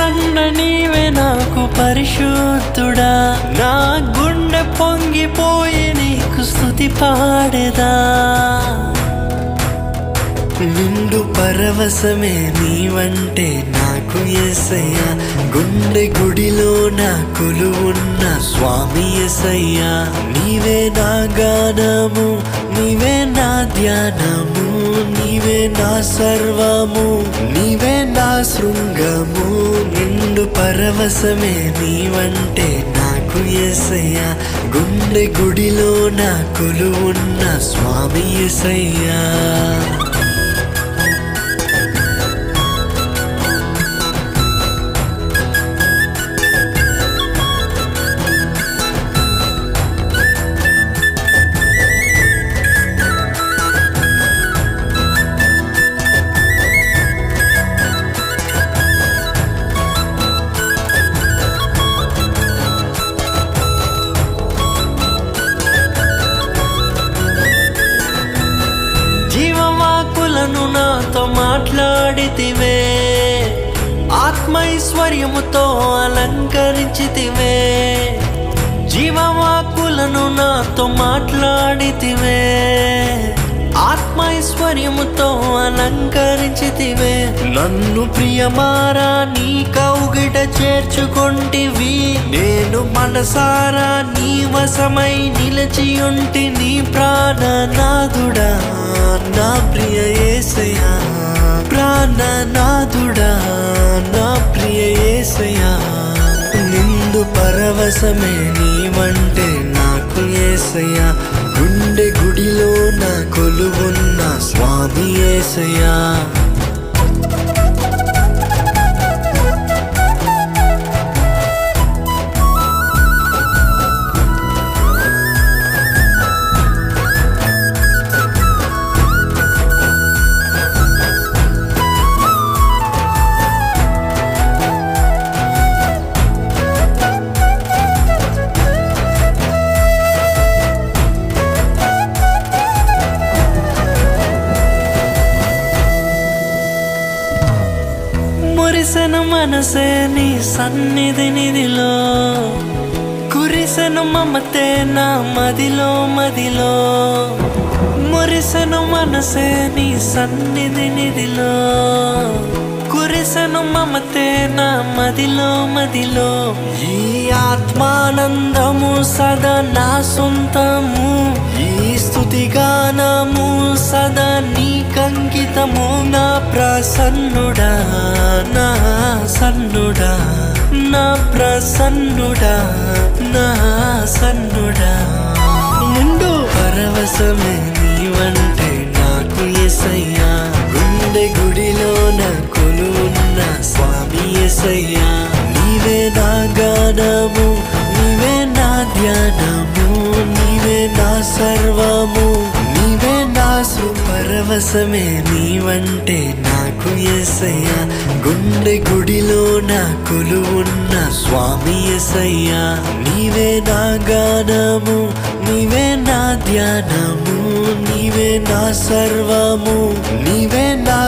అండ నీవే నాకు పరిశుద్ధుడా, నా గుండె పొంగిపోయి నీకు స్తుతి పాడేదా. నిండు పరవశమే నీవంటే నాకు యేసయ్యా, గుండె గుడిలో నా కొలువున్న స్వామి యేసయ్యా. నీవే నా గానము, నీవే నా ధ్యానము, నీవే నా సర్వము, నీవే నా శృంగము. నిండు పరవశమే నీవంటే నాకు యేసయ్యా, గుండె గుడిలో నా కొలువున్న స్వామి యేసయ్యా. జీవవాకులను నాతో మాట్లాడితివే, ఆత్మైశ్వర్యముతో అలంకరించితివే. జీవవాకులను నాతో మాట్లాడితివే, ఆత్మైశ్వర్యముతో అలంకరించితివే. నన్ను ప్రియమారా నీ కౌగిట చేర్చుకొంటివి, నేను మనసారా నీ వశమై నిలిచియుంటి. నీ ప్రాణనాథుడా నా ప్రియ యేసయ్యా, ప్రాణనాథుడా నా ప్రియ యేసయ్యా. నిండు పరవశమే నీవంటే నాకు యేసయ్యా, గుండె గుడిలో నా కొలువున్న స్వామి యేసయ్యా. మురిసెను మనసే నీ సన్నిధి నిధిలో, కురిసెను మమతే నా మదిలో మదిలో. మురిసెను మనసే నీ సన్నిధి నిధిలో, కురిసెను మమతే నా మదిలో మదిలో. ఈ ఆత్మానందము సదా నా సొంతము, ఈ స్తుతి గానము సదా నీకంకితము. నా ప్రసన్నుడా నా సన్నుడా, నా ప్రసన్నుడా నా సన్నుడా. నిండు పరవశమే నీవంటే నాకు యేసయ్యా, గుండె గుడిలో నా కొలువున్న స్వామి యేసయ్యా. నీవే నా గానము, నీవే నా ధ్యానము, నీవే నా సర్వము, నీవే నా పరవశమే నీవంటే నాకు యేసయ్యా, గుండె గుడిలో నా కొలువున్న స్వామి యేసయ్యా. నీవే నా గానము, నీవే నా ధ్యానము, నీవే నా సర్వము, నీవే నా